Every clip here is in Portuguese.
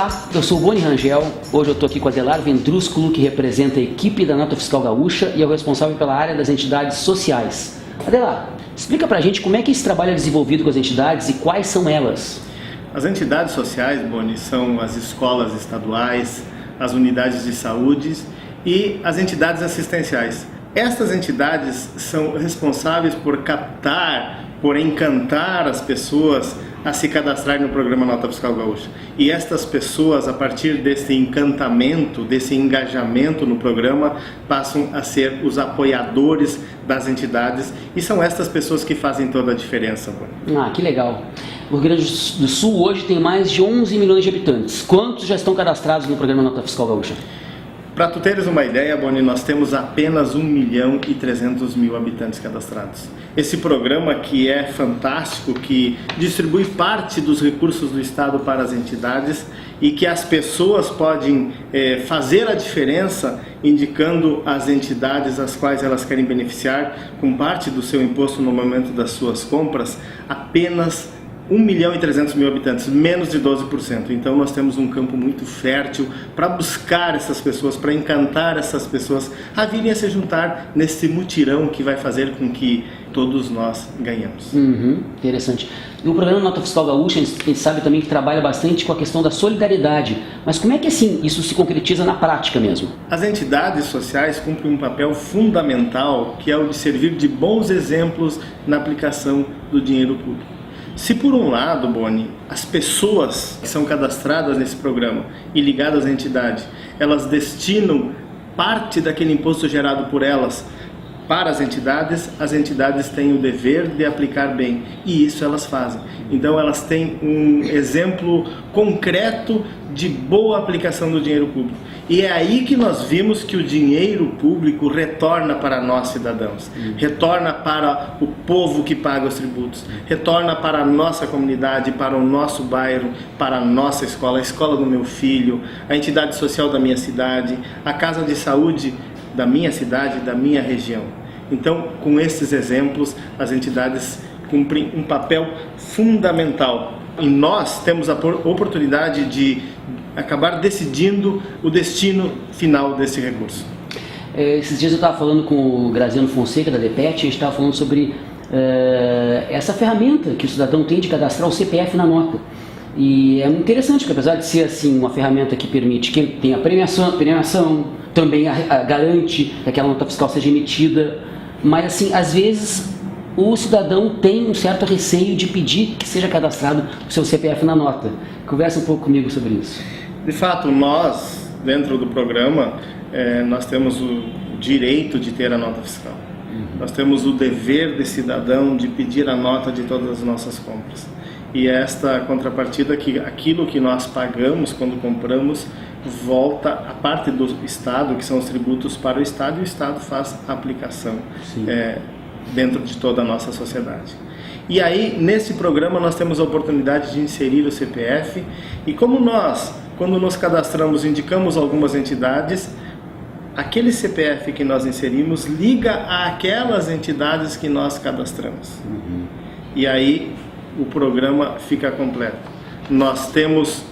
Olá, eu sou o Boni Rangel. Hoje eu estou aqui com a Adelar Vendrúsculo, que representa a equipe da Nota Fiscal Gaúcha e é o responsável pela área das entidades sociais. Adelar, explica pra gente como é que esse trabalho é desenvolvido com as entidades e quais são elas. As entidades sociais, Boni, são as escolas estaduais, as unidades de saúde e as entidades assistenciais. Estas entidades são responsáveis por captar, por encantar as pessoas a se cadastrarem no programa Nota Fiscal Gaúcha. E estas pessoas, a partir desse encantamento, desse engajamento no programa, passam a ser os apoiadores das entidades e são estas pessoas que fazem toda a diferença. Ah, que legal. O Rio Grande do Sul hoje tem mais de 11 milhões de habitantes. Quantos já estão cadastrados no programa Nota Fiscal Gaúcha? Para tu teres uma ideia, Boni, nós temos apenas 1.300.000 habitantes cadastrados. Esse programa que é fantástico, que distribui parte dos recursos do Estado para as entidades e que as pessoas podem fazer a diferença indicando as entidades às quais elas querem beneficiar com parte do seu imposto no momento das suas compras, apenas 1.300.000 habitantes, menos de 12%. Então nós temos um campo muito fértil para buscar essas pessoas, para encantar essas pessoas a virem a se juntar nesse mutirão que vai fazer com que todos nós ganhamos. Interessante. E o programa Nota Fiscal Gaúcha, a gente sabe também que trabalha bastante com a questão da solidariedade. Mas como é que assim isso se concretiza na prática mesmo? As entidades sociais cumprem um papel fundamental, que é o de servir de bons exemplos na aplicação do dinheiro público. Se por um lado, Boni, as pessoas que são cadastradas nesse programa e ligadas à entidade, elas destinam parte daquele imposto gerado por elas para as entidades têm o dever de aplicar bem, e isso elas fazem. Então elas têm um exemplo concreto de boa aplicação do dinheiro público. E é aí que nós vimos que o dinheiro público retorna para nós cidadãos, retorna para o povo que paga os tributos, retorna para a nossa comunidade, para o nosso bairro, para a nossa escola, a escola do meu filho, a entidade social da minha cidade, a casa de saúde da minha cidade, da minha região. Então, com esses exemplos, as entidades cumprem um papel fundamental. E nós temos a oportunidade de acabar decidindo o destino final desse recurso. Esses dias eu estava falando com o Graziano Fonseca, da DPET, a gente estava falando sobre essa ferramenta que o cidadão tem de cadastrar o CPF na nota. E é interessante, porque apesar de ser assim, uma ferramenta que permite que ele tenha premiação também garante que aquela nota fiscal seja emitida, mas assim, às vezes o cidadão tem um certo receio de pedir que seja cadastrado o seu CPF na nota. Conversa um pouco comigo sobre isso. De fato, nós, dentro do programa, nós temos o direito de ter a nota fiscal. Nós temos o dever de cidadão de pedir a nota de todas as nossas compras. E esta contrapartida, que aquilo que nós pagamos quando compramos, volta a parte do Estado, que são os tributos para o Estado, e o Estado faz a aplicação dentro de toda a nossa sociedade. E aí, nesse programa, nós temos a oportunidade de inserir o CPF, e como nós, quando nos cadastramos, indicamos algumas entidades, aquele CPF que nós inserimos liga àquelas entidades que nós cadastramos. E aí o programa fica completo. Nós temos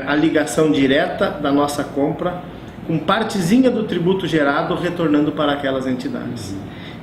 a ligação direta da nossa compra com partezinha do tributo gerado retornando para aquelas entidades.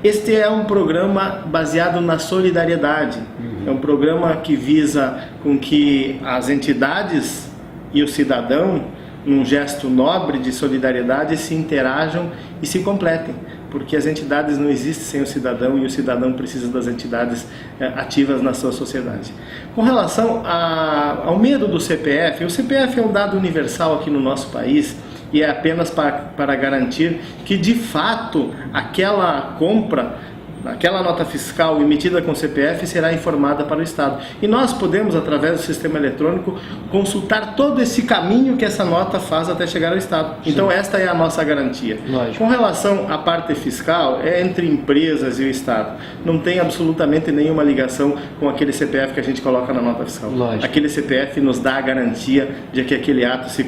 Este é um programa baseado na solidariedade. É um programa que visa com que as entidades e o cidadão, num gesto nobre de solidariedade, se interajam e se completem, porque as entidades não existem sem o cidadão e o cidadão precisa das entidades ativas na sua sociedade. Com relação ao medo do CPF, o CPF é um dado universal aqui no nosso país e é apenas para garantir que, de fato, aquela compra, aquela nota fiscal emitida com CPF será informada para o Estado. E nós podemos, através do sistema eletrônico, consultar todo esse caminho que essa nota faz até chegar ao Estado. Sim. Então esta é a nossa garantia. Lógico. Com relação à parte fiscal, é entre empresas e o Estado. Não tem absolutamente nenhuma ligação com aquele CPF que a gente coloca na nota fiscal. Lógico. Aquele CPF nos dá a garantia de que aquele ato se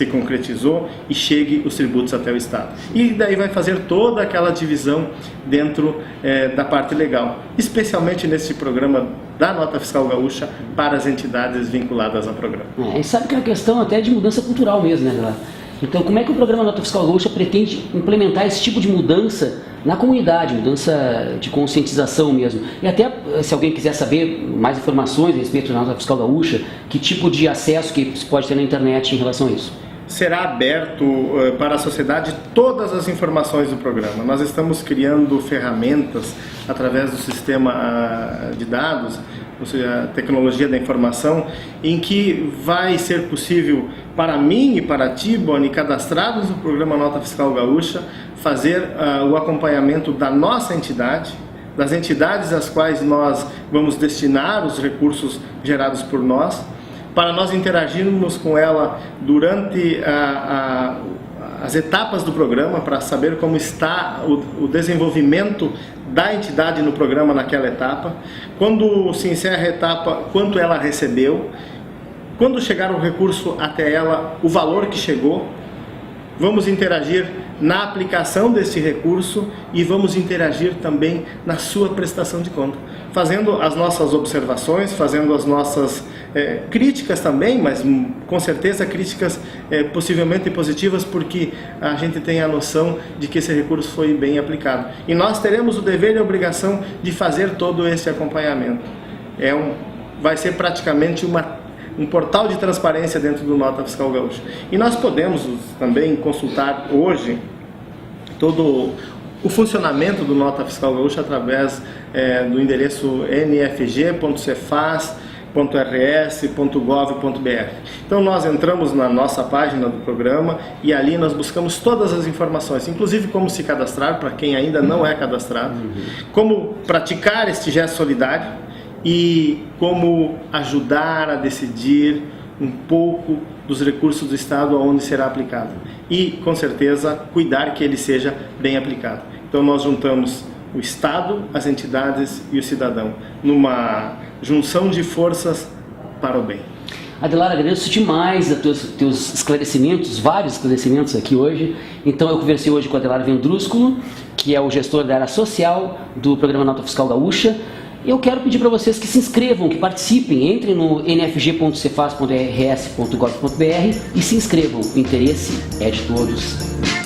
concretizou e chegue os tributos até o Estado. E daí vai fazer toda aquela divisão dentro dentro da parte legal, especialmente nesse programa da Nota Fiscal Gaúcha para as entidades vinculadas ao programa. E sabe que é uma questão até de mudança cultural mesmo, né, Adelar? Então, como é que o programa Nota Fiscal Gaúcha pretende implementar esse tipo de mudança na comunidade, mudança de conscientização mesmo? E até, se alguém quiser saber mais informações a respeito da Nota Fiscal Gaúcha, que tipo de acesso que se pode ter na internet em relação a isso? Será aberto para a sociedade todas as informações do programa. Nós estamos criando ferramentas através do sistema de dados, ou seja, a tecnologia da informação, em que vai ser possível para mim e para ti, Boni, cadastrados no programa Nota Fiscal Gaúcha, fazer o acompanhamento da nossa entidade, das entidades às quais nós vamos destinar os recursos gerados por nós, para nós interagirmos com ela durante as etapas do programa, para saber como está o desenvolvimento da entidade no programa naquela etapa, quando se encerra a etapa, quanto ela recebeu, quando chegar o recurso até ela, o valor que chegou. Vamos interagir na aplicação desse recurso e vamos interagir também na sua prestação de conta, fazendo as nossas observações, fazendo as nossas críticas também, mas com certeza críticas possivelmente positivas, porque a gente tem a noção de que esse recurso foi bem aplicado. E nós teremos o dever e a obrigação de fazer todo esse acompanhamento. Vai ser praticamente um portal de transparência dentro do Nota Fiscal Gaúcha. E nós podemos também consultar hoje todo o funcionamento do Nota Fiscal Gaúcha através do endereço nfg.cefaz.rs.gov.br. Então nós entramos na nossa página do programa e ali nós buscamos todas as informações, inclusive como se cadastrar para quem ainda não é cadastrado, como praticar este gesto solidário, e como ajudar a decidir um pouco dos recursos do Estado aonde será aplicado. E, com certeza, cuidar que ele seja bem aplicado. Então, nós juntamos o Estado, as entidades e o cidadão, numa junção de forças para o bem. Adelar, agradeço demais teus esclarecimentos, vários esclarecimentos aqui hoje. Então, eu conversei hoje com o Adelar Vendrúsculo, que é o gestor da área social do programa Nota Fiscal Gaúcha. Eu quero pedir para vocês que se inscrevam, que participem, entrem no nfg.cefaz.rs.gov.br e se inscrevam. O interesse é de todos.